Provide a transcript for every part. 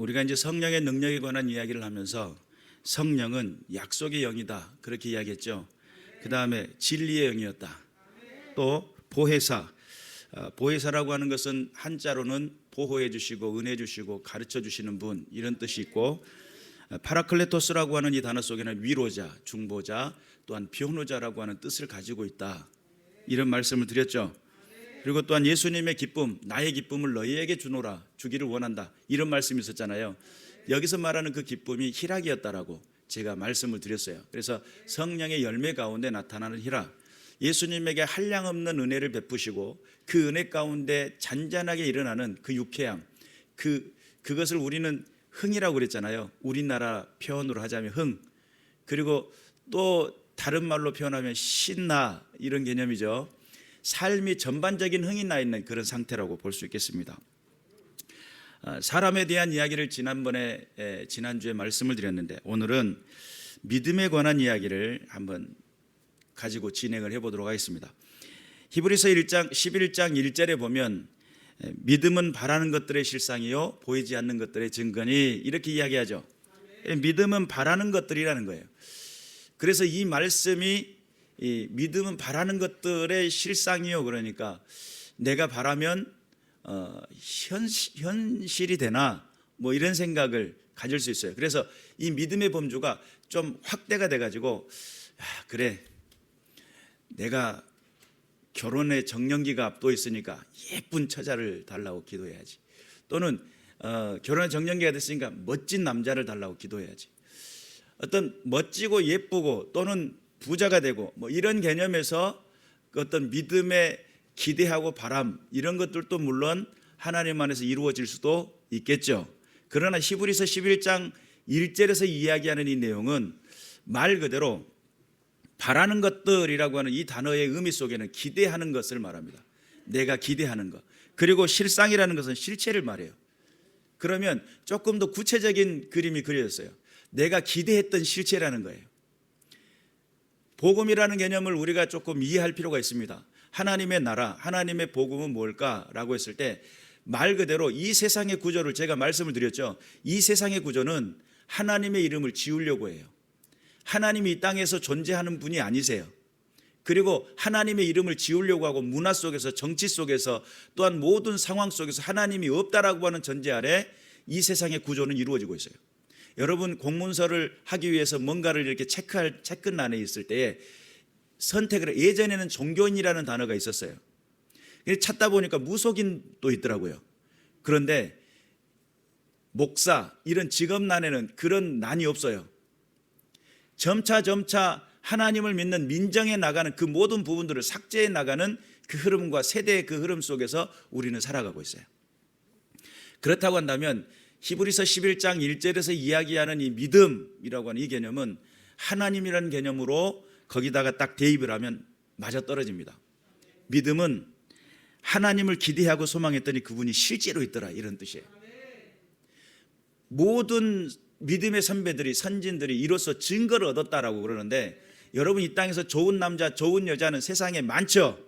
우리가 이제 성령의 능력에 관한 이야기를 하면서 성령은 약속의 영이다 그렇게 이야기했죠. 그 다음에 진리의 영이었다. 또 보혜사, 보혜사라고 하는 것은 한자로는 보호해 주시고 은혜 주시고 가르쳐 주시는 분 이런 뜻이 있고, 파라클레토스라고 하는 이 단어 속에는 위로자, 중보자, 또한 변호자라고 하는 뜻을 가지고 있다 이런 말씀을 드렸죠. 그리고 또한 예수님의 기쁨, 나의 기쁨을 너희에게 주노라, 주기를 원한다 이런 말씀이 있었잖아요. 여기서 말하는 그 기쁨이 희락이었다라고 제가 말씀을 드렸어요. 그래서 성령의 열매 가운데 나타나는 희락, 예수님에게 한량없는 은혜를 베푸시고 그 은혜 가운데 잔잔하게 일어나는 그 유쾌함, 그것을 우리는 흥이라고 그랬잖아요. 우리나라 표현으로 하자면 흥, 그리고 또 다른 말로 표현하면 신나 이런 개념이죠. 삶이 전반적인 흥이 나 있는 그런 상태라고 볼 수 있겠습니다. 사람에 대한 이야기를 지난주에 말씀을 드렸는데, 오늘은 믿음에 관한 이야기를 한번 가지고 진행을 해보도록 하겠습니다. 히브리서 11장 1절에 보면 믿음은 바라는 것들의 실상이요 보이지 않는 것들의 증거니 이렇게 이야기하죠. 믿음은 바라는 것들이라는 거예요. 그래서 이 말씀이 이 믿음은 바라는 것들의 실상이요, 그러니까 내가 바라면 현실이 되나 뭐 이런 생각을 가질 수 있어요. 그래서 이 믿음의 범주가 좀 확대가 돼가지고 그래, 내가 결혼의 정년기가 앞두어 있으니까 예쁜 처자를 달라고 기도해야지, 또는 결혼의 정년기가 됐으니까 멋진 남자를 달라고 기도해야지. 어떤 멋지고 예쁘고 또는 부자가 되고 뭐 이런 개념에서 그 어떤 믿음의 기대하고 바람 이런 것들도 물론 하나님 안에서 이루어질 수도 있겠죠. 그러나 히브리서 11장 1절에서 이야기하는 이 내용은 말 그대로 바라는 것들이라고 하는 이 단어의 의미 속에는 기대하는 것을 말합니다. 내가 기대하는 것. 그리고 실상이라는 것은 실체를 말해요. 그러면 조금 더 구체적인 그림이 그려졌어요. 내가 기대했던 실체라는 거예요. 복음이라는 개념을 우리가 조금 이해할 필요가 있습니다. 하나님의 나라, 하나님의 복음은 뭘까라고 했을 때 말 그대로 이 세상의 구조를 제가 말씀을 드렸죠. 이 세상의 구조는 하나님의 이름을 지우려고 해요. 하나님이 이 땅에서 존재하는 분이 아니세요. 그리고 하나님의 이름을 지우려고 하고 문화 속에서, 정치 속에서, 또한 모든 상황 속에서 하나님이 없다라고 하는 전제 아래 이 세상의 구조는 이루어지고 있어요. 여러분 공문서를 하기 위해서 뭔가를 이렇게 체크할 체크란에 있을 때에 선택을, 예전에는 종교인이라는 단어가 있었어요. 찾다 보니까 무속인도 있더라고요. 그런데 목사 이런 직업란에는 그런 난이 없어요. 점차 하나님을 믿는 민정해 나가는 그 모든 부분들을 삭제해 나가는 그 흐름과 세대의 그 흐름 속에서 우리는 살아가고 있어요. 그렇다고 한다면 히브리서 11장 1절에서 이야기하는 이 믿음이라고 하는 이 개념은 하나님이라는 개념으로 거기다가 딱 대입을 하면 맞아떨어집니다. 믿음은 하나님을 기대하고 소망했더니 그분이 실제로 있더라 이런 뜻이에요. 모든 믿음의 선배들이, 선진들이 이로써 증거를 얻었다라고 그러는데, 여러분 이 땅에서 좋은 남자, 좋은 여자는 세상에 많죠.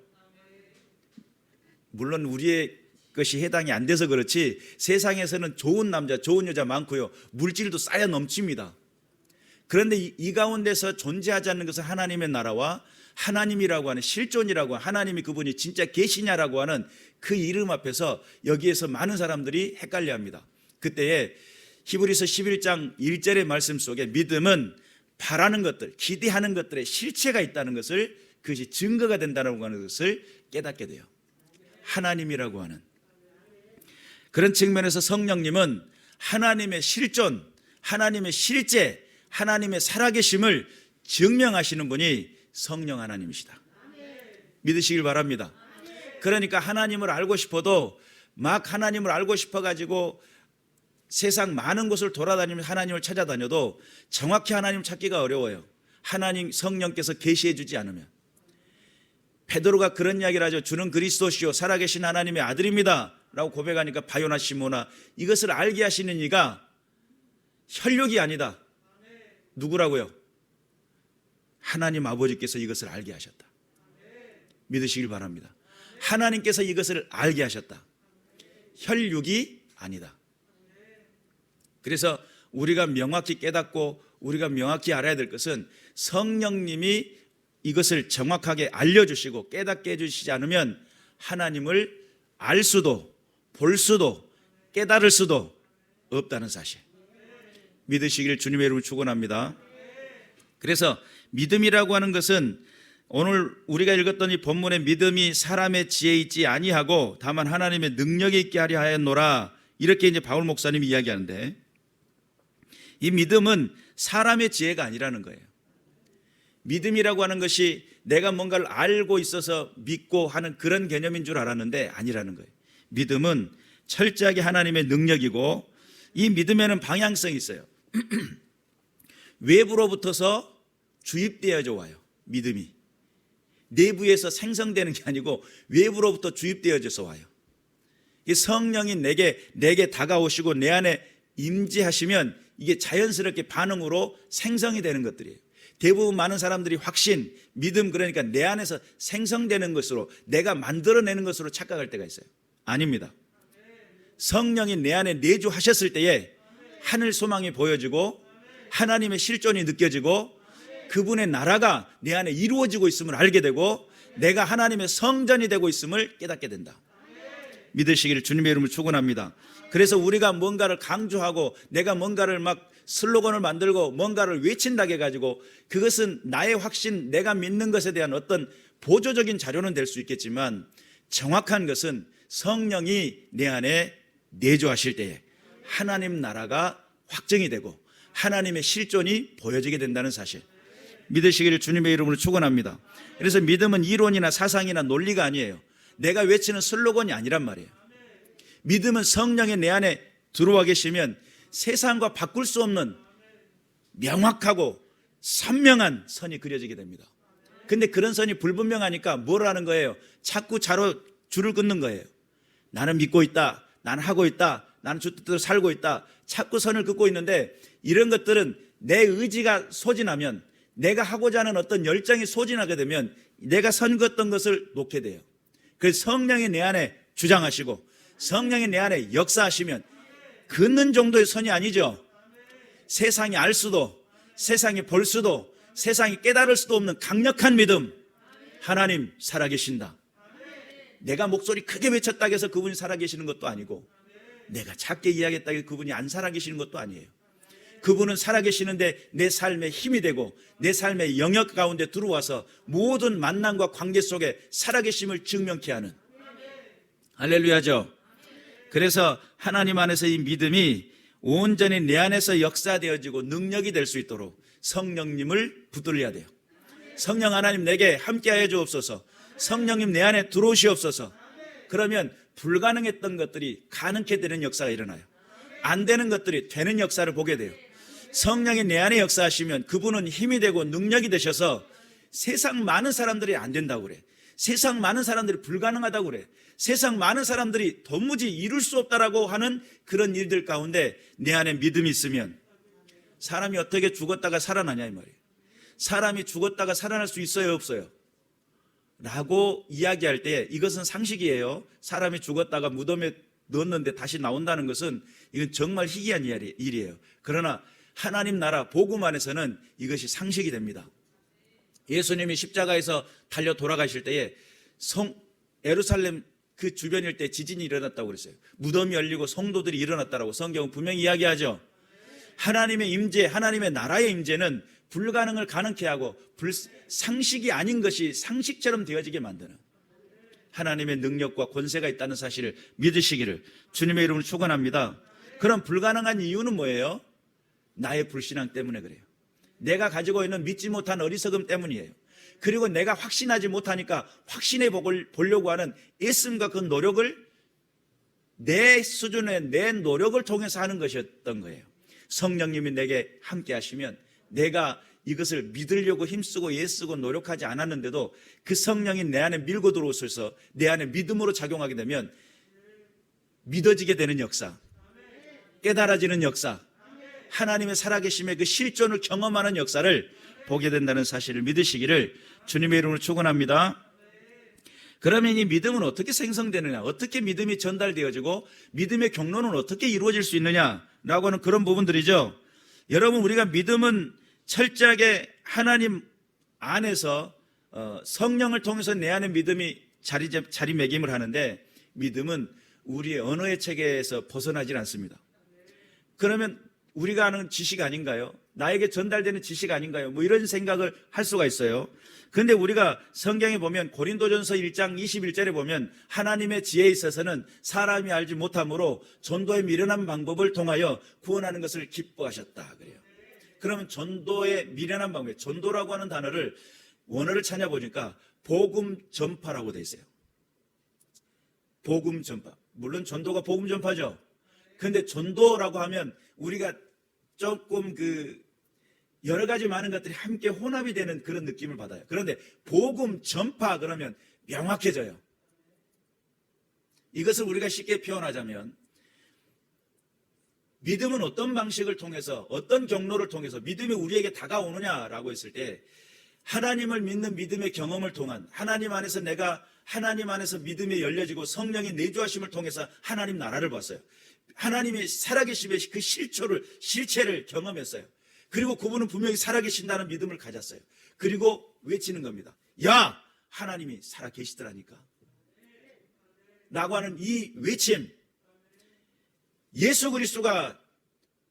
물론 우리의 것이 해당이 안 돼서 그렇지 세상에서는 좋은 남자, 좋은 여자 많고요. 물질도 쌓여 넘칩니다. 그런데 이 가운데서 존재하지 않는 것은 하나님의 나라와 하나님이라고 하는 실존이라고 하는, 하나님이 그분이 진짜 계시냐라고 하는 그 이름 앞에서 여기에서 많은 사람들이 헷갈려합니다. 그때에 히브리서 11장 1절의 말씀 속에 믿음은 바라는 것들, 기대하는 것들의 실체가 있다는 것을, 그것이 증거가 된다는 하는 것을 깨닫게 돼요. 하나님이라고 하는 그런 측면에서 성령님은 하나님의 실존, 하나님의 실제, 하나님의 살아계심을 증명하시는 분이 성령 하나님이시다. 믿으시길 바랍니다. 그러니까 하나님을 알고 싶어도 막 하나님을 알고 싶어가지고 세상 많은 곳을 돌아다니면서 하나님을 찾아다녀도 정확히 하나님을 찾기가 어려워요. 하나님 성령께서 계시해 주지 않으면. 베드로가 그런 이야기를 하죠. 주는 그리스도시요 살아계신 하나님의 아들입니다 라고 고백하니까 바요나 시모나, 이것을 알게 하시는 이가 혈육이 아니다. 누구라고요? 하나님 아버지께서 이것을 알게 하셨다. 믿으시길 바랍니다. 하나님께서 이것을 알게 하셨다. 혈육이 아니다. 그래서 우리가 명확히 깨닫고 우리가 명확히 알아야 될 것은 성령님이 이것을 정확하게 알려주시고 깨닫게 해주시지 않으면 하나님을 알 수도 볼 수도 깨달을 수도 없다는 사실 믿으시기를 주님의 이름으로 축원합니다. 그래서 믿음이라고 하는 것은 오늘 우리가 읽었던 이 본문의 믿음이 사람의 지혜에 있지 아니하고 다만 하나님의 능력에 있게 하려 하였노라, 이렇게 이제 바울 목사님이 이야기하는데, 이 믿음은 사람의 지혜가 아니라는 거예요. 믿음이라고 하는 것이 내가 뭔가를 알고 있어서 믿고 하는 그런 개념인 줄 알았는데 아니라는 거예요. 믿음은 철저하게 하나님의 능력이고, 이 믿음에는 방향성이 있어요. 외부로부터서 주입되어져 와요. 믿음이 내부에서 생성되는 게 아니고 외부로부터 주입되어져서 와요. 이 성령이 내게 다가오시고 내 안에 임재하시면 이게 자연스럽게 반응으로 생성이 되는 것들이에요. 대부분 많은 사람들이 확신, 믿음, 그러니까 내 안에서 생성되는 것으로, 내가 만들어내는 것으로 착각할 때가 있어요. 아닙니다. 성령이 내 안에 내주하셨을 때에 하늘 소망이 보여지고 하나님의 실존이 느껴지고 그분의 나라가 내 안에 이루어지고 있음을 알게 되고 내가 하나님의 성전이 되고 있음을 깨닫게 된다. 믿으시기를 주님의 이름으로 축원합니다. 그래서 우리가 뭔가를 강조하고 내가 뭔가를 막 슬로건을 만들고 뭔가를 외친다고 해가지고 그것은 나의 확신, 내가 믿는 것에 대한 어떤 보조적인 자료는 될 수 있겠지만 정확한 것은 성령이 내 안에 내주하실 때에 하나님 나라가 확정이 되고 하나님의 실존이 보여지게 된다는 사실 믿으시기를 주님의 이름으로 축원합니다. 그래서 믿음은 이론이나 사상이나 논리가 아니에요. 내가 외치는 슬로건이 아니란 말이에요. 믿음은 성령이 내 안에 들어와 계시면 세상과 바꿀 수 없는 명확하고 선명한 선이 그려지게 됩니다. 근데 그런 선이 불분명하니까 뭘 하는 거예요? 자꾸 줄을 끊는 거예요. 나는 믿고 있다, 나는 하고 있다, 나는 주 뜻대로 살고 있다, 자꾸 선을 긋고 있는데 이런 것들은 내 의지가 소진하면, 내가 하고자 하는 어떤 열정이 소진하게 되면 내가 선 긋던 것을 놓게 돼요. 그래서 성령이 내 안에 주장하시고 성령이 내 안에 역사하시면 긋는 정도의 선이 아니죠. 세상이 알 수도, 세상이 볼 수도, 세상이 깨달을 수도 없는 강력한 믿음. 하나님 살아계신다. 내가 목소리 크게 외쳤다고 해서 그분이 살아계시는 것도 아니고 내가 작게 이야기했다고 해서 그분이 안 살아계시는 것도 아니에요. 그분은 살아계시는데 내 삶에 힘이 되고 내 삶의 영역 가운데 들어와서 모든 만남과 관계 속에 살아계심을 증명케 하는, 할렐루야죠. 그래서 하나님 안에서 이 믿음이 온전히 내 안에서 역사되어지고 능력이 될 수 있도록 성령님을 붙들려야 돼요. 성령 하나님 내게 함께하여 주옵소서. 성령님 내 안에 들어오시옵소서. 그러면 불가능했던 것들이 가능케 되는 역사가 일어나요. 안 되는 것들이 되는 역사를 보게 돼요. 성령이 내 안에 역사하시면 그분은 힘이 되고 능력이 되셔서 세상 많은 사람들이 안 된다고 그래. 세상 많은 사람들이 불가능하다고 그래. 세상 많은 사람들이 도무지 이룰 수 없다라고 하는 그런 일들 가운데 내 안에 믿음이 있으면 사람이 어떻게 죽었다가 살아나냐 이 말이에요. 사람이 죽었다가 살아날 수 있어요, 없어요? 라고 이야기할 때 이것은 상식이에요. 사람이 죽었다가 무덤에 넣었는데 다시 나온다는 것은 이건 정말 희귀한 일이에요. 그러나 하나님 나라 복음 안에서는 이것이 상식이 됩니다. 예수님이 십자가에서 달려 돌아가실 때에 예루살렘 그 주변일 때 지진이 일어났다고 그랬어요. 무덤이 열리고 성도들이 일어났다라고 성경은 분명히 이야기하죠. 하나님의 임재, 하나님의 나라의 임재는 불가능을 가능케 하고 상식이 아닌 것이 상식처럼 되어지게 만드는 하나님의 능력과 권세가 있다는 사실을 믿으시기를 주님의 이름으로 축원합니다. 그럼 불가능한 이유는 뭐예요? 나의 불신앙 때문에 그래요. 내가 가지고 있는 믿지 못한 어리석음 때문이에요. 그리고 내가 확신하지 못하니까 확신해 보려고 하는 애씀과 그 노력을 내 수준의 내 노력을 통해서 하는 것이었던 거예요. 성령님이 내게 함께 하시면 내가 이것을 믿으려고 힘쓰고 애쓰고 노력하지 않았는데도 그 성령이 내 안에 밀고 들어오셔서 내 안에 믿음으로 작용하게 되면 믿어지게 되는 역사, 깨달아지는 역사, 하나님의 살아계심의 그 실존을 경험하는 역사를 보게 된다는 사실을 믿으시기를 주님의 이름으로 축원합니다. 그러면 이 믿음은 어떻게 생성되느냐, 어떻게 믿음이 전달되어지고 믿음의 경로는 어떻게 이루어질 수 있느냐 라고 하는 그런 부분들이죠. 여러분, 우리가 믿음은 철저하게 하나님 안에서 성령을 통해서 내 안에 믿음이 자리매김을 하는데, 믿음은 우리의 언어의 체계에서 벗어나질 않습니다. 그러면 우리가 아는 지식 아닌가요? 나에게 전달되는 지식 아닌가요? 뭐 이런 생각을 할 수가 있어요. 그런데 우리가 성경에 보면 고린도전서 1장 21절에 보면 하나님의 지혜에 있어서는 사람이 알지 못함으로 전도에 미련한 방법을 통하여 구원하는 것을 기뻐하셨다 그래요. 그러면 전도의 미련한 방법, 전도라고 하는 단어를 원어를 찾아보니까 복음 전파라고 돼 있어요. 복음 전파. 물론 전도가 복음 전파죠. 그런데 전도라고 하면 우리가 조금 여러 가지 많은 것들이 함께 혼합이 되는 그런 느낌을 받아요. 그런데 복음 전파 그러면 명확해져요. 이것을 우리가 쉽게 표현하자면, 믿음은 어떤 방식을 통해서, 어떤 경로를 통해서 믿음이 우리에게 다가오느냐라고 했을 때, 하나님을 믿는 믿음의 경험을 통한, 하나님 안에서 내가 하나님 안에서 믿음이 열려지고 성령의 내주하심을 통해서 하나님 나라를 봤어요. 하나님의 살아계심의 그 실체를 경험했어요. 그리고 그분은 분명히 살아계신다는 믿음을 가졌어요. 그리고 외치는 겁니다. 야, 하나님이 살아계시더라니까 라고 하는 이 외침, 예수 그리스도가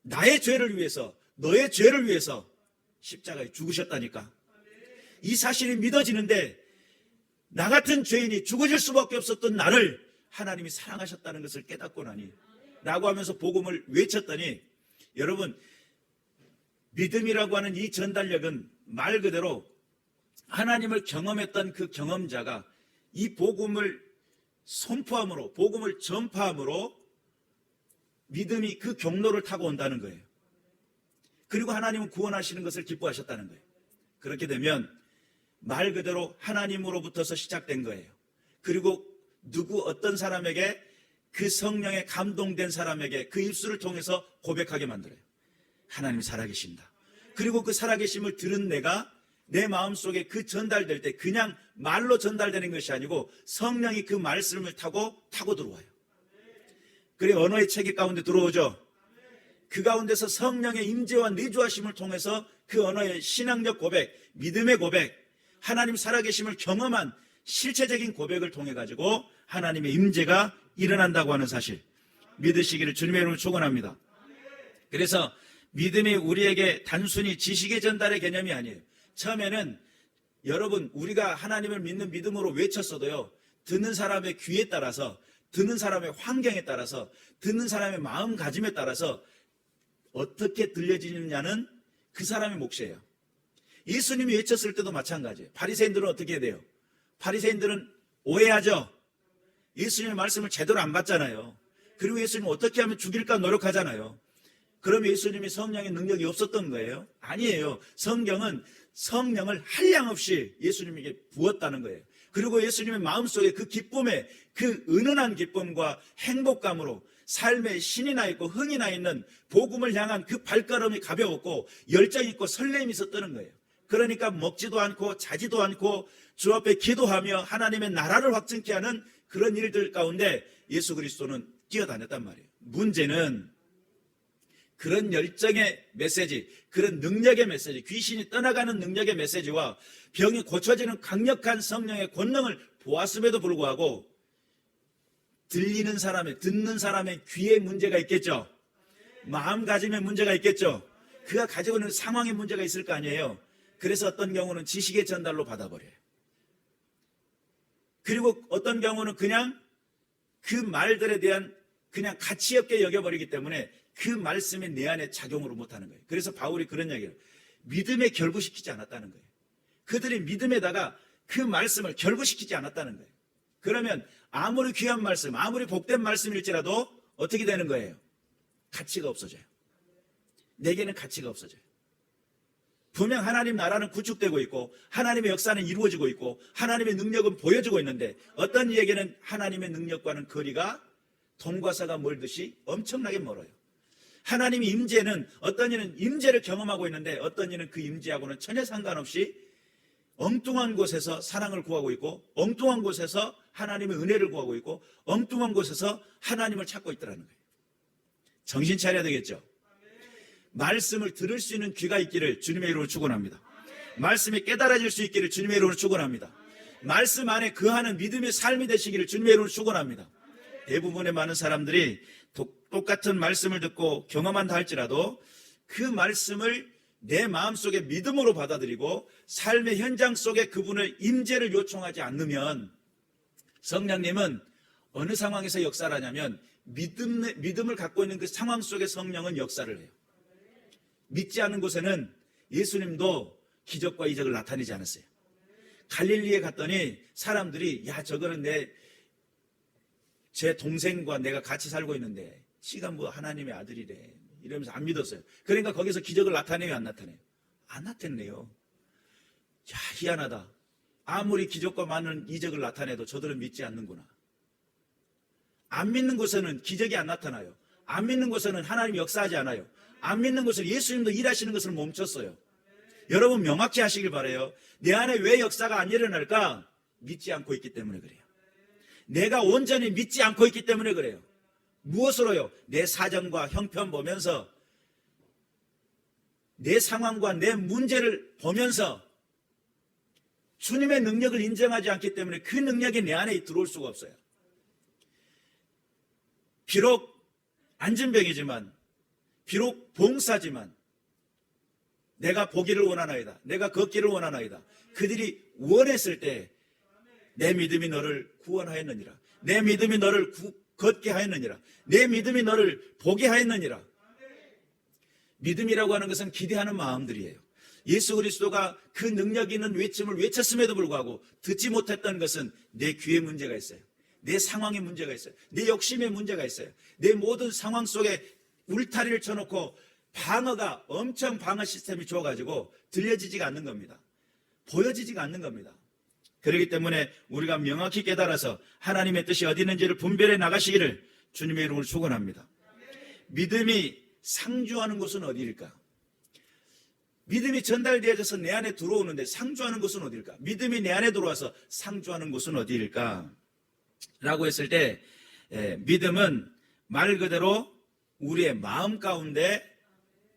나의 죄를 위해서, 너의 죄를 위해서 십자가에 죽으셨다니까. 이 사실이 믿어지는데, 나 같은 죄인이 죽어질 수밖에 없었던 나를 하나님이 사랑하셨다는 것을 깨닫고 나니 라고 하면서 복음을 외쳤더니, 여러분, 믿음이라고 하는 이 전달력은 말 그대로 하나님을 경험했던 그 경험자가 이 복음을 선포함으로, 복음을 전파함으로 믿음이 그 경로를 타고 온다는 거예요. 그리고 하나님은 구원하시는 것을 기뻐하셨다는 거예요. 그렇게 되면 말 그대로 하나님으로부터서 시작된 거예요. 그리고 어떤 사람에게, 그 성령에 감동된 사람에게 그 입술을 통해서 고백하게 만들어요. 하나님이 살아계신다. 그리고 그 살아계심을 들은 내가 내 마음속에 그 전달될 때 그냥 말로 전달되는 것이 아니고 성령이 그 말씀을 타고 들어와요. 그리고 언어의 체계 가운데 들어오죠. 그 가운데서 성령의 임재와 내주하심을 통해서 그 언어의 신앙적 고백, 믿음의 고백, 하나님 살아계심을 경험한 실체적인 고백을 통해 가지고 하나님의 임재가 일어난다고 하는 사실, 믿으시기를 주님의 이름으로 축원합니다. 그래서 믿음이 우리에게 단순히 지식의 전달의 개념이 아니에요. 처음에는 여러분, 우리가 하나님을 믿는 믿음으로 외쳤어도요, 듣는 사람의 귀에 따라서, 듣는 사람의 환경에 따라서, 듣는 사람의 마음가짐에 따라서 어떻게 들려지느냐는 그 사람의 몫이에요. 예수님이 외쳤을 때도 마찬가지예요. 바리새인들은 어떻게 해야 돼요? 바리새인들은 오해하죠. 예수님의 말씀을 제대로 안 받잖아요. 그리고 예수님은 어떻게 하면 죽일까 노력하잖아요. 그럼 예수님이 성령의 능력이 없었던 거예요? 아니에요. 성경은 성령을 한량없이 예수님에게 부었다는 거예요. 그리고 예수님의 마음속에 그 기쁨에, 그 은은한 기쁨과 행복감으로 삶에 신이 나 있고 흥이 나 있는 복음을 향한 그 발걸음이 가벼웠고 열정 있고 설렘이 있었다는 거예요. 그러니까 먹지도 않고 자지도 않고 주 앞에 기도하며 하나님의 나라를 확증케 하는 그런 일들 가운데 예수 그리스도는 뛰어다녔단 말이에요. 문제는 그런 열정의 메시지, 그런 능력의 메시지, 귀신이 떠나가는 능력의 메시지와 병이 고쳐지는 강력한 성령의 권능을 보았음에도 불구하고 듣는 사람의 귀에 문제가 있겠죠. 마음가짐에 문제가 있겠죠. 그가 가지고 있는 상황에 문제가 있을 거 아니에요. 그래서 어떤 경우는 지식의 전달로 받아버려요. 그리고 어떤 경우는 그냥 그 말들에 대한 그냥 가치 없게 여겨버리기 때문에 그 말씀이 내 안에 작용을 못하는 거예요. 그래서 바울이 그런 이야기를, 믿음에 결부시키지 않았다는 거예요. 그들이 믿음에다가 그 말씀을 결부시키지 않았다는 거예요. 그러면 아무리 귀한 말씀, 아무리 복된 말씀일지라도 어떻게 되는 거예요? 가치가 없어져요. 내게는 가치가 없어져요. 분명 하나님 나라는 구축되고 있고 하나님의 역사는 이루어지고 있고 하나님의 능력은 보여지고 있는데 어떤 이에게는 하나님의 능력과는 거리가 돈과 사가 멀듯이 엄청나게 멀어요. 하나님의 임재는, 어떤 이는 임재를 경험하고 있는데 어떤 이는 그 임재하고는 전혀 상관없이 엉뚱한 곳에서 사랑을 구하고 있고 엉뚱한 곳에서 하나님의 은혜를 구하고 있고 엉뚱한 곳에서 하나님을 찾고 있더라는 거예요. 정신 차려야 되겠죠. 말씀을 들을 수 있는 귀가 있기를 주님의 이름으로 축원합니다. 말씀이 깨달아질 수 있기를 주님의 이름으로 축원합니다. 말씀 안에 거하는 믿음의 삶이 되시기를 주님의 이름으로 축원합니다. 대부분의 많은 사람들이 똑같은 말씀을 듣고 경험한다 할지라도 그 말씀을 내 마음속에 믿음으로 받아들이고 삶의 현장 속에 그분의 임재를 요청하지 않으면 성령님은 어느 상황에서 역사를 하냐면 믿음을 갖고 있는 그 상황 속에 성령은 역사를 해요. 믿지 않은 곳에는 예수님도 기적과 이적을 나타내지 않았어요. 갈릴리에 갔더니 사람들이 야 저거는 제 동생과 내가 같이 살고 있는데 지가 뭐 하나님의 아들이래 이러면서 안 믿었어요. 그러니까 거기서 기적을 나타내요, 안 나타내요? 안 나타내요. 야 희한하다. 아무리 기적과 많은 이적을 나타내도 저들은 믿지 않는구나. 안 믿는 곳에는 기적이 안 나타나요. 안 믿는 곳에는 하나님이 역사하지 않아요. 안 믿는 곳에는 예수님도 일하시는 것을 멈췄어요. 여러분 명확히 하시길 바라요. 내 안에 왜 역사가 안 일어날까? 믿지 않고 있기 때문에 그래요. 내가 온전히 믿지 않고 있기 때문에 그래요. 무엇으로요? 내 사정과 형편 보면서 내 상황과 내 문제를 보면서 주님의 능력을 인정하지 않기 때문에 그 능력이 내 안에 들어올 수가 없어요. 비록 안진병이지만 비록 봉사지만 내가 보기를 원하나이다. 내가 걷기를 원하나이다. 그들이 원했을 때 내 믿음이 너를 구원하였느니라. 내 믿음이 너를 걷게 하였느니라. 내 믿음이 너를 보게 하였느니라. 믿음이라고 하는 것은 기대하는 마음들이에요. 예수 그리스도가 그 능력 있는 외침을 외쳤음에도 불구하고 듣지 못했던 것은 내 귀에 문제가 있어요. 내 상황에 문제가 있어요. 내 욕심에 문제가 있어요. 내 모든 상황 속에 울타리를 쳐놓고 방어가 엄청 방어 시스템이 좋아가지고 들려지지가 않는 겁니다. 보여지지가 않는 겁니다. 그렇기 때문에 우리가 명확히 깨달아서 하나님의 뜻이 어디 있는지를 분별해 나가시기를 주님의 이름으로 축원합니다. 믿음이 상주하는 곳은 어디일까? 믿음이 전달되어져서 내 안에 들어오는데 상주하는 곳은 어디일까? 믿음이 내 안에 들어와서 상주하는 곳은 어디일까? 라고 했을 때 믿음은 말 그대로 우리의 마음 가운데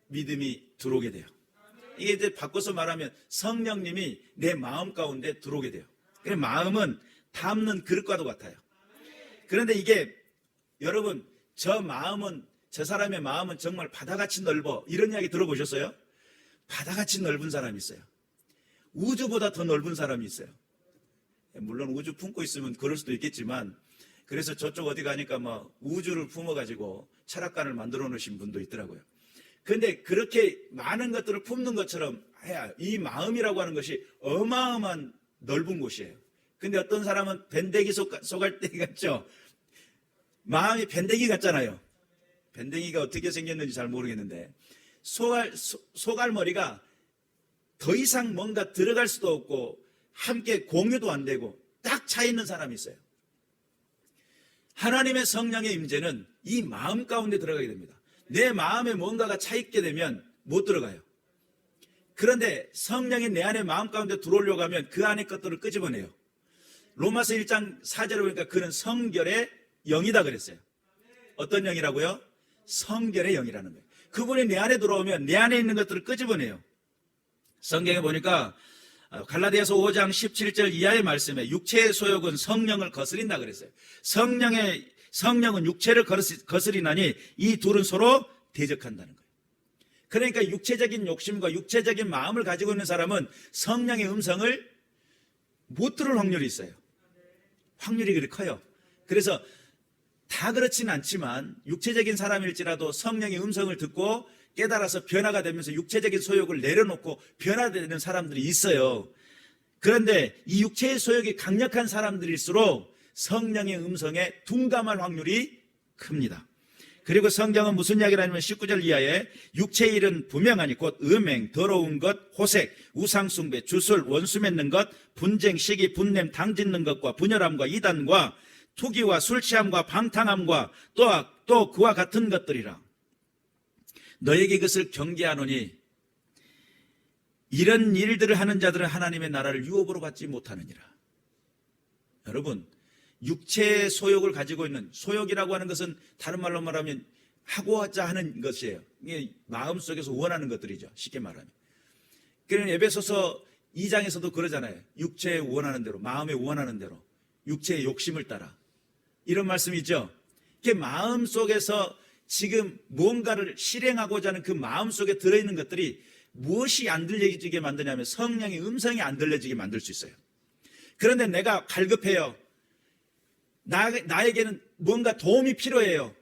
믿음이 들어오게 돼요. 이게 이제 바꿔서 말하면 성령님이 내 마음 가운데 들어오게 돼요. 그래서 마음은 담는 그릇과도 같아요. 그런데 이게 여러분 저 사람의 마음은 정말 바다같이 넓어 이런 이야기 들어보셨어요? 바다같이 넓은 사람이 있어요. 우주보다 더 넓은 사람이 있어요. 물론 우주 품고 있으면 그럴 수도 있겠지만 그래서 저쪽 어디 가니까 뭐 우주를 품어가지고 철학관을 만들어 놓으신 분도 있더라고요. 그런데 그렇게 많은 것들을 품는 것처럼 이 마음이라고 하는 것이 어마어마한 넓은 곳이에요. 근데 어떤 사람은 밴댕이 소갈대기 같죠? 마음이 밴댕이 같잖아요. 밴댕이가 어떻게 생겼는지 잘 모르겠는데 소갈머리가 더 이상 뭔가 들어갈 수도 없고 함께 공유도 안 되고 딱 차 있는 사람이 있어요. 하나님의 성령의 임재는 이 마음 가운데 들어가게 됩니다. 내 마음에 뭔가가 차 있게 되면 못 들어가요. 그런데 성령이 내 안에 마음 가운데 들어오려고 하면 그 안에 것들을 끄집어내요. 로마서 1장 4절에 보니까 그는 성결의 영이다 그랬어요. 어떤 영이라고요? 성결의 영이라는 거예요. 그분이 내 안에 들어오면 내 안에 있는 것들을 끄집어내요. 성경에 보니까 갈라디아서 5장 17절 이하의 말씀에 육체의 소욕은 성령을 거스린다 그랬어요. 성령은 육체를 거스리나니 이 둘은 서로 대적한다는 거예요. 그러니까 육체적인 욕심과 육체적인 마음을 가지고 있는 사람은 성령의 음성을 못 들을 확률이 있어요. 확률이 그리 커요. 그래서 다 그렇지는 않지만 육체적인 사람일지라도 성령의 음성을 듣고 깨달아서 변화가 되면서 육체적인 소욕을 내려놓고 변화되는 사람들이 있어요. 그런데 이 육체의 소욕이 강력한 사람들일수록 성령의 음성에 둔감할 확률이 큽니다. 그리고 성경은 무슨 이야기를 하냐면 19절 이하에 육체의 일은 분명하니 곧 음행, 더러운 것, 호색, 우상숭배, 주술, 원수 맺는 것, 분쟁, 시기, 분냄, 당짓는 것과 분열함과 이단과 투기와 술취함과 방탕함과 또 그와 같은 것들이라. 너에게 이것을 경계하노니 이런 일들을 하는 자들은 하나님의 나라를 유업으로 받지 못하느니라. 여러분 육체의 소욕을 가지고 있는, 소욕이라고 하는 것은 다른 말로 말하면 하고자 하는 것이에요. 이게 마음속에서 원하는 것들이죠. 쉽게 말하면. 그러니까 에베소서 2장에서도 그러잖아요. 육체에 원하는 대로, 마음에 원하는 대로, 육체의 욕심을 따라. 이런 말씀이 있죠. 이게 마음속에서 지금 뭔가를 실행하고자 하는 그 마음속에 들어있는 것들이 무엇이 안 들려지게 만드냐면 성령의 음성이 안 들려지게 만들 수 있어요. 그런데 내가 갈급해요. 나에게는 뭔가 도움이 필요해요.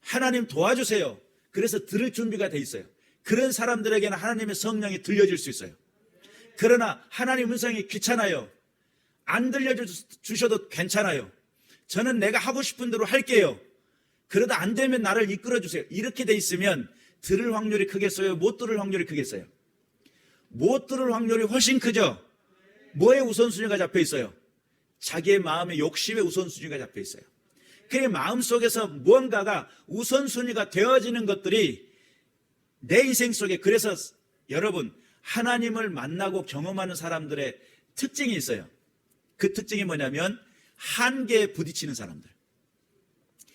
하나님 도와주세요. 그래서 들을 준비가 돼 있어요. 그런 사람들에게는 하나님의 성령이 들려줄 수 있어요. 그러나 하나님 음성이 귀찮아요. 안 들려주셔도 괜찮아요. 저는 내가 하고 싶은 대로 할게요. 그러다 안 되면 나를 이끌어주세요. 이렇게 돼 있으면 들을 확률이 크겠어요? 못 들을 확률이 크겠어요? 못 들을 확률이 훨씬 크죠? 뭐에 우선순위가 잡혀 있어요? 자기의 마음의 욕심의 우선순위가 잡혀 있어요. 그의 마음속에서 무언가가 우선순위가 되어지는 것들이 내 인생 속에, 그래서 여러분, 하나님을 만나고 경험하는 사람들의 특징이 있어요. 그 특징이 뭐냐면 한계에 부딪히는 사람들.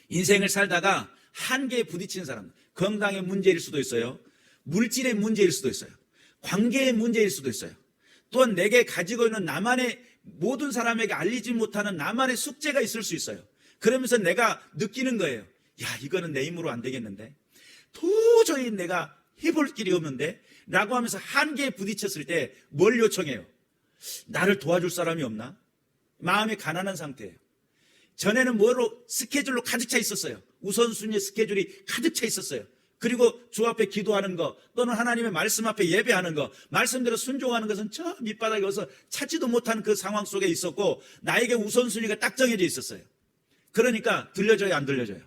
인생을 살다가 한계에 부딪히는 사람들. 건강의 문제일 수도 있어요. 물질의 문제일 수도 있어요. 관계의 문제일 수도 있어요. 또한 내게 가지고 있는 나만의, 모든 사람에게 알리지 못하는 나만의 숙제가 있을 수 있어요. 그러면서 내가 느끼는 거예요. 야, 이거는 내 힘으로 안 되겠는데, 도저히 내가 해볼 길이 없는데 라고 하면서 한계에 부딪혔을 때 뭘 요청해요? 나를 도와줄 사람이 없나? 마음이 가난한 상태예요. 전에는 뭐로, 스케줄로 가득 차 있었어요. 우선순위의 스케줄이 가득 차 있었어요. 그리고 주 앞에 기도하는 거, 또는 하나님의 말씀 앞에 예배하는 거, 말씀대로 순종하는 것은 저 밑바닥에 와서 찾지도 못하는 그 상황 속에 있었고, 나에게 우선순위가 딱 정해져 있었어요. 그러니까 들려줘요, 안 들려줘요?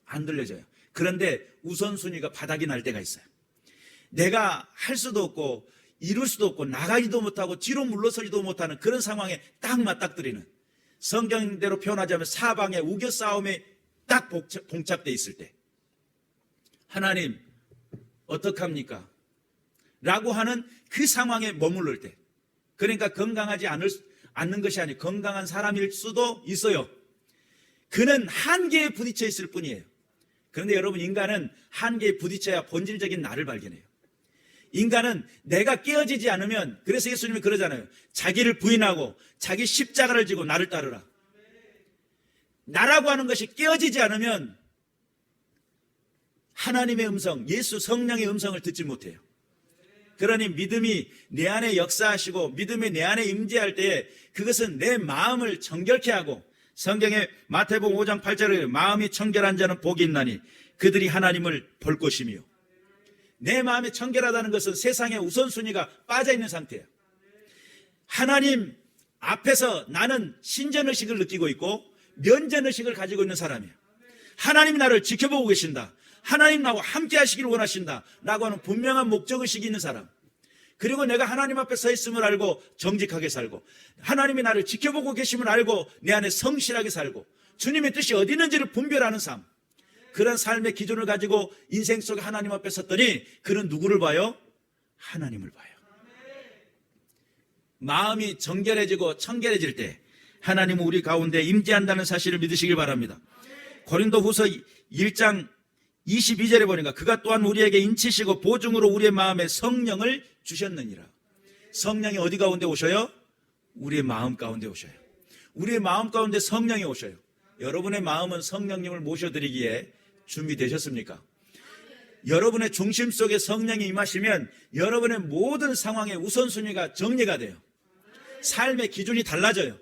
안 들려줘요. 그런데 우선순위가 바닥이 날 때가 있어요. 내가 할 수도 없고 이룰 수도 없고 나가지도 못하고 뒤로 물러서지도 못하는 그런 상황에 딱 맞닥뜨리는, 성경대로 표현하자면 사방의 우겨 싸움에 딱 봉착돼 있을 때 하나님 어떡합니까? 라고 하는 그 상황에 머무를 때, 그러니까 건강하지 않는 것이 아니고 건강한 사람일 수도 있어요. 그는 한계에 부딪혀 있을 뿐이에요. 그런데 여러분, 인간은 한계에 부딪혀야 본질적인 나를 발견해요. 인간은 내가 깨어지지 않으면, 그래서 예수님이 그러잖아요. 자기를 부인하고 자기 십자가를 지고 나를 따르라. 나라고 하는 것이 깨어지지 않으면 하나님의 음성, 예수 성령의 음성을 듣지 못해요. 그러니 믿음이 내 안에 역사하시고 믿음이 내 안에 임재할 때에 그것은 내 마음을 정결케 하고, 성경에 마태복음 5장 8절에 마음이 청결한 자는 복이 있나니 그들이 하나님을 볼 것이며, 내 마음이 청결하다는 것은 세상의 우선순위가 빠져있는 상태예요. 하나님 앞에서 나는 신전의식을 느끼고 있고 면전의식을 가지고 있는 사람이에요. 하나님이 나를 지켜보고 계신다, 하나님 나와 함께 하시길 원하신다 라고 하는 분명한 목적의식이 있는 사람, 그리고 내가 하나님 앞에 서 있음을 알고 정직하게 살고, 하나님이 나를 지켜보고 계심을 알고 내 안에 성실하게 살고, 주님의 뜻이 어디 있는지를 분별하는 삶, 그런 삶의 기준을 가지고 인생 속에 하나님 앞에 섰더니 그는 누구를 봐요? 하나님을 봐요. 마음이 정결해지고 청결해질 때 하나님은 우리 가운데 임재한다는 사실을 믿으시길 바랍니다. 고린도후서 1장 22절에 보니까 그가 또한 우리에게 인치시고 보증으로 우리의 마음에 성령을 주셨느니라. 성령이 어디 가운데 오셔요? 우리의 마음 가운데 오셔요. 우리의 마음 가운데 성령이 오셔요. 여러분의 마음은 성령님을 모셔드리기에 준비되셨습니까? 여러분의 중심 속에 성령이 임하시면 여러분의 모든 상황의 우선순위가 정리가 돼요. 삶의 기준이 달라져요.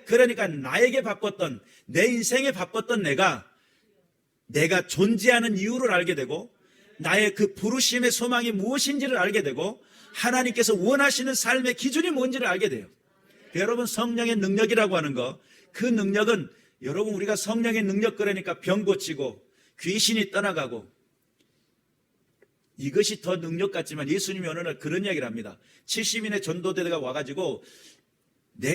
그러니까 나에게 바꿨던, 내 인생에 바꿨던 내가 존재하는 이유를 알게 되고, 나의 그 부르심의 소망이 무엇인지를 알게 되고, 하나님께서 원하시는 삶의 기준이 뭔지를 알게 돼요. 여러분, 성령의 능력이라고 하는 거, 그 능력은 여러분, 우리가 성령의 능력 그러니까 병 고치고 귀신이 떠나가고, 이것이 더 능력 같지만 예수님이 어느 날 그런 이야기를 합니다. 70인의 전도대가 와가지고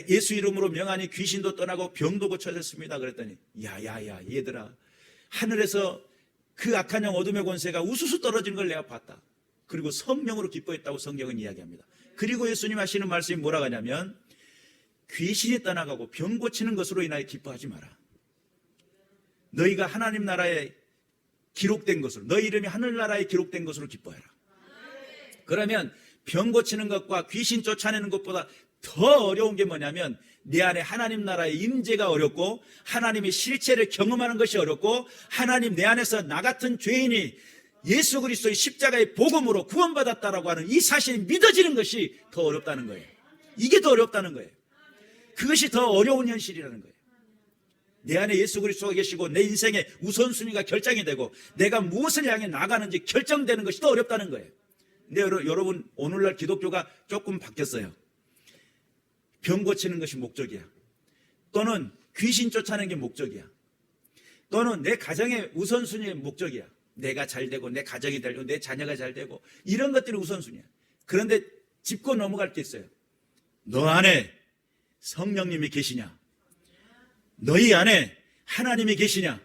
예수 이름으로 명하니 귀신도 떠나고 병도 고쳐졌습니다. 그랬더니 야야야 얘들아, 하늘에서 그 악한 영 어둠의 권세가 우수수 떨어지는 걸 내가 봤다. 그리고 성령으로 기뻐했다고 성경은 이야기합니다. 그리고 예수님 하시는 말씀이 뭐라고 하냐면 귀신이 떠나가고 병 고치는 것으로 인하여 기뻐하지 마라. 너희가 하나님 나라에 기록된 것으로, 너희 이름이 하늘나라에 기록된 것으로 기뻐해라. 그러면 병 고치는 것과 귀신 쫓아내는 것보다 더 어려운 게 뭐냐면 내 안에 하나님 나라의 임재가 어렵고 하나님의 실체를 경험하는 것이 어렵고 하나님 내 안에서 나 같은 죄인이 예수 그리스도의 십자가의 복음으로 구원받았다라고 하는 이 사실이 믿어지는 것이 더 어렵다는 거예요. 이게 더 어렵다는 거예요. 그것이 더 어려운 현실이라는 거예요. 내 안에 예수 그리스도가 계시고 내 인생의 우선순위가 결정이 되고 내가 무엇을 향해 나가는지 결정되는 것이 더 어렵다는 거예요. 근데 여러분, 오늘날 기독교가 조금 바뀌었어요. 병 고치는 것이 목적이야. 또는 귀신 쫓아내는 게 목적이야. 또는 내 가정의 우선순위의 목적이야. 내가 잘 되고 내 가정이 잘 되고 내 자녀가 잘 되고 이런 것들이 우선순위야. 그런데 짚고 넘어갈 게 있어요. 너 안에 성령님이 계시냐? 너희 안에 하나님이 계시냐?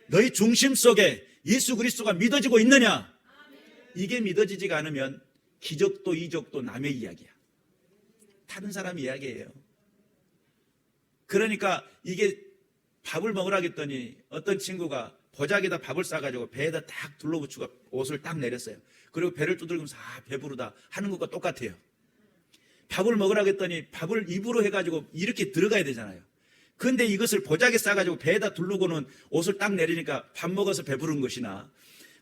너희 중심 속에 예수 그리스도가 믿어지고 있느냐? 이게 믿어지지가 않으면 기적도 이적도 남의 이야기야. 다른 사람 이야기예요. 그러니까 이게 밥을 먹으라 했더니 어떤 친구가 보자기에다 밥을 싸가지고 배에다 딱 둘러붙이고 옷을 딱 내렸어요. 그리고 배를 두들기면서 배부르다 하는 것과 똑같아요. 밥을 먹으라 했더니 밥을 입으로 해가지고 이렇게 들어가야 되잖아요. 그런데 이것을 보자기에 싸가지고 배에다 두르고는 옷을 딱 내리니까 밥 먹어서 배부른 것이나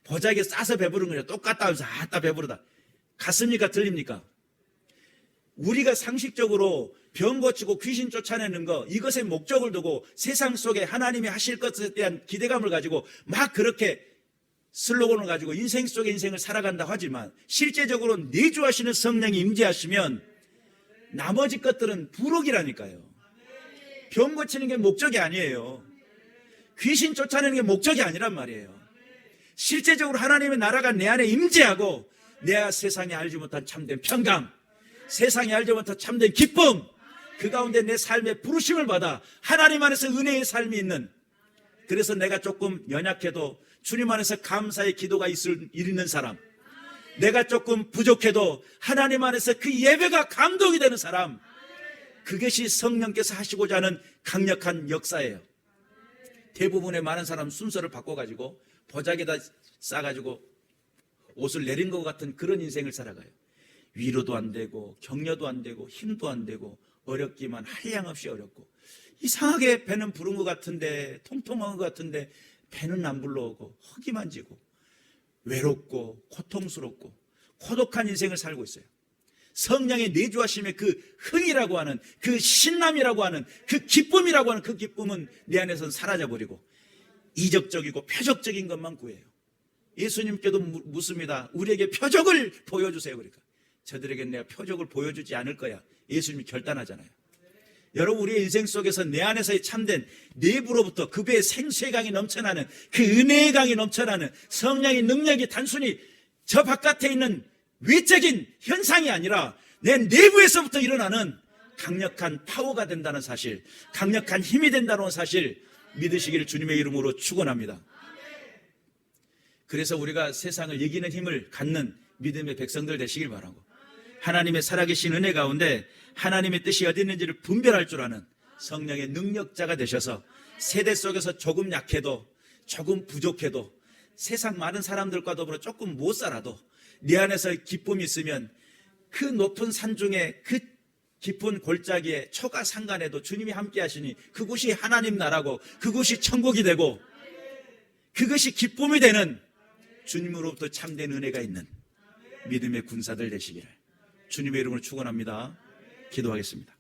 보자기에 싸서 배부른 거냐 똑같다 하면서 아따 배부르다. 같습니까? 틀립니까? 우리가 상식적으로 병 고치고 귀신 쫓아내는 거, 이것의 목적을 두고 세상 속에 하나님이 하실 것에 대한 기대감을 가지고 막 그렇게 슬로건을 가지고 인생 속의 인생을 살아간다 하지만 실제적으로 내주하시는 성령이 임재하시면 나머지 것들은 부록이라니까요. 병 고치는 게 목적이 아니에요. 귀신 쫓아내는 게 목적이 아니란 말이에요. 실제적으로 하나님의 나라가 내 안에 임재하고 내 세상에 알지 못한 참된 평강, 세상에 알지 못한 참된 기쁨, 그 가운데 내 삶의 부르심을 받아 하나님 안에서 은혜의 삶이 있는, 그래서 내가 조금 연약해도 주님 안에서 감사의 기도가 있는 사람, 내가 조금 부족해도 하나님 안에서 그 예배가 감동이 되는 사람, 그것이 성령께서 하시고자 하는 강력한 역사예요. 대부분의 많은 사람 순서를 바꿔가지고 보자기에다 싸가지고 옷을 내린 것 같은 그런 인생을 살아가요. 위로도 안 되고 격려도 안 되고 힘도 안 되고 어렵기만 한량없이 어렵고, 이상하게 배는 부른 것 같은데 통통한 것 같은데 배는 안 불러오고 허기만 지고 외롭고 고통스럽고 고독한 인생을 살고 있어요. 성령의 내주하심의 그 흥이라고 하는, 그 신남이라고 하는, 그 기쁨이라고 하는 그 기쁨은 내 안에서는 사라져버리고 이적적이고 표적적인 것만 구해요. 예수님께도 묻습니다. 우리에게 표적을 보여주세요. 그러니까 저들에게 내가 표적을 보여주지 않을 거야. 예수님이 결단하잖아요. 여러분, 우리의 인생 속에서 내 안에서의 참된 내부로부터 그 배의 생수의 강이 넘쳐나는, 그 은혜의 강이 넘쳐나는 성령의 능력이 단순히 저 바깥에 있는 외적인 현상이 아니라 내 내부에서부터 일어나는 강력한 파워가 된다는 사실, 강력한 힘이 된다는 사실 믿으시기를 주님의 이름으로 축원합니다. 그래서 우리가 세상을 이기는 힘을 갖는 믿음의 백성들 되시길 바라고, 하나님의 살아계신 은혜 가운데 하나님의 뜻이 어디 있는지를 분별할 줄 아는 성령의 능력자가 되셔서 세대 속에서 조금 약해도 조금 부족해도 세상 많은 사람들과 더불어 조금 못 살아도 내 안에서 기쁨이 있으면 그 높은 산중에 그 깊은 골짜기에 초가 상간에도 주님이 함께 하시니 그곳이 하나님 나라고 그곳이 천국이 되고 그것이 기쁨이 되는 주님으로부터 참된 은혜가 있는 믿음의 군사들 되시기를 주님의 이름으로 축원합니다. 기도하겠습니다.